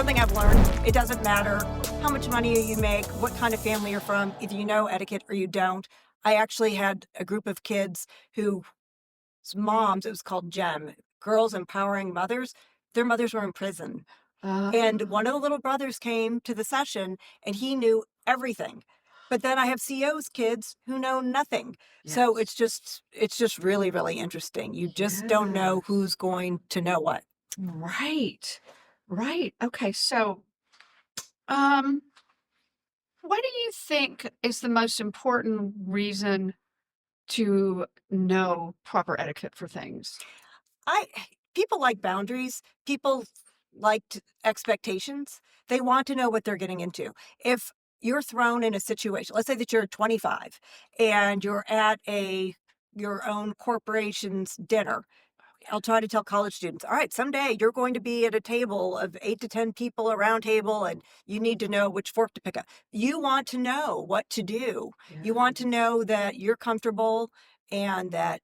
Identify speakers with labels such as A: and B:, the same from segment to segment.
A: something I've learned. It doesn't matter how much money you make, what kind of family you're from, either you know etiquette or you don't. I actually had a group of kids whose moms, it was called GEM, Girls Empowering Mothers. Their mothers were in prison. And one of the little brothers came to the session and he knew everything. But then I have CEOs kids who know nothing. So
B: Yes.
A: it's just really, really interesting. You just don't know who's going to know what.
B: Right. Right. Okay. So, um, what do you think is the most important reason to know proper etiquette for things?
A: I People like boundaries. People like expectations. They want to know what they're getting into. If you're thrown in a situation, let's say that you're 25 and you're at your own corporation's dinner. I'll try to tell college students, all right, someday you're going to be at a table of 8 to 10 people, a round table, and you need to know which fork to pick up. You want to know what to do. You want to
B: Yes.
A: know that you're comfortable and that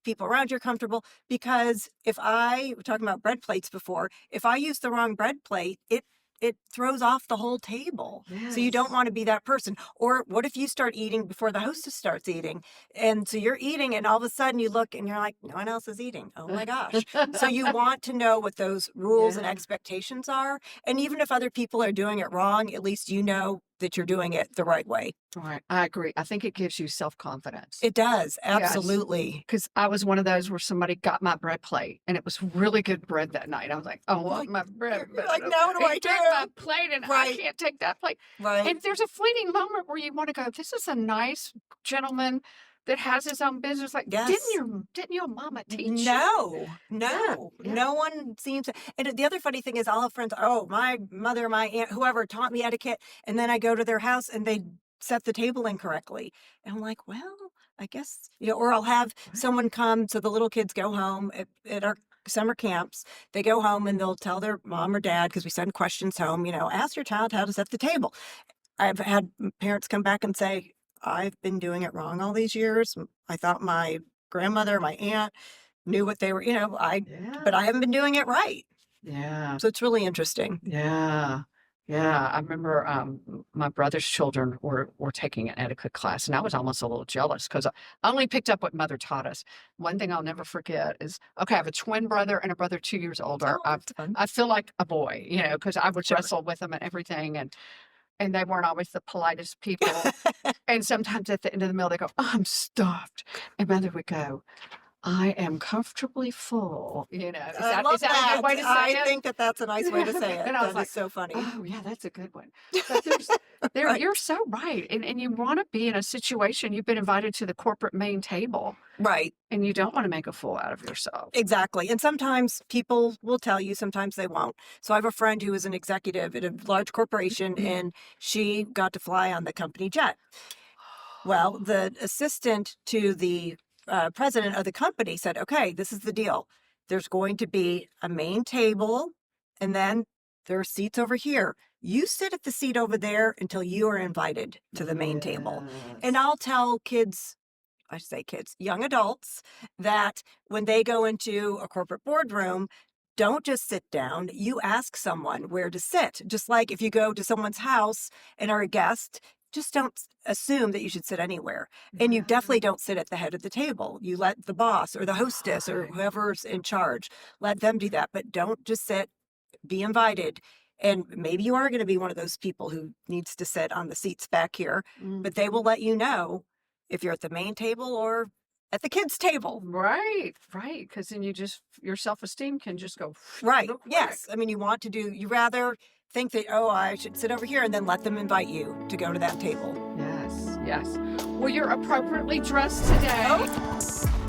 A: people around you are comfortable. Because if we were talking about bread plates before, if I use the wrong bread plate, it throws off the whole table. So you don't
B: Yes.
A: want to be that person. Or what if you start eating before the hostess starts eating? And so you're eating and all of a sudden you look and you're like, no one else is eating. Oh my gosh. So you want to know what those rules and
B: Yeah.
A: expectations are. And even if other people are doing it wrong, at least you know that you're doing it the right way.
B: Right. I agree. I think it gives you self-confidence.
A: It does.
B: Yes.
A: Absolutely.
B: Because I was one of those where somebody got my bread plate and it was really good bread that night. I was like, I want my bread.
A: You're like, now what do I
B: He took my
A: do?
B: plate and I
A: Right.
B: can't take that plate.
A: Right.
B: And there's a fleeting moment where you want to go, this is a nice gentleman that has his own business. Like,
A: Yes.
B: didn't your mama teach you?
A: No,
B: Yeah.
A: no one seems to. And the other funny thing is, I'll have friends, oh, my mother, my aunt, whoever taught me etiquette. And then I go to their house and they set the table incorrectly. And I'm like, well, I guess, or I'll have someone come. So the little kids go home at our summer camps. They go home and they'll tell their mom or dad, because we send questions home, ask your child how to set the table. I've had parents come back and say, I've been doing it wrong all these years. I thought my grandmother, my aunt knew what they were, but I haven't been doing it right.
B: Yeah.
A: So it's really interesting.
B: Yeah. Yeah. I remember my brother's children were taking an etiquette class, and I was almost a little jealous because I only picked up what mother taught us. One thing I'll never forget is, okay, I have a twin brother and a brother 2 years older.
A: Oh, that's fun.
B: I feel like a boy, because I would
A: Sure.
B: wrestle with them and everything. And they weren't always the politest people. And sometimes at the end of the meal, they go, I'm stuffed. And mother would go, I am comfortably full. Is
A: I love
B: is that a good way to say
A: I
B: it?
A: think that that's a nice way to say it.
B: And I was
A: That
B: like,
A: is so funny.
B: oh, yeah, that's a good one. But
A: Right.
B: you're so right. And you want to be in a situation, you've been invited to the corporate main table,
A: Right.
B: and you don't want to make a fool out of yourself.
A: Exactly. And sometimes people will tell you, sometimes they won't. So I have a friend who was an executive at a large corporation and she got to fly on the company jet. Well, the assistant to the president of the company said, okay, this is the deal. There's going to be a main table and then there are seats over here. You sit at the seat over there until you are invited to the main table. And I'll tell kids, I say kids, young adults, that when they go into a corporate boardroom, don't just sit down. You ask someone where to sit. Just like if you go to someone's house and are a guest, just don't assume that you should sit anywhere. And you definitely don't sit at the head of the table. You let the boss or the hostess or whoever's in charge, let them do that. But don't just sit, be invited. And maybe you are going to be one of those people who needs to sit on the seats back here, but they will let you know if you're at the main table or at the kids' table.
B: Right. Because then your self-esteem can just go.
A: Right.
B: real quick.
A: Yes. I mean, you rather think that, oh, I should sit over here and then let them invite you to go to that table.
B: Yes. Well, you're appropriately dressed today.
A: Oh.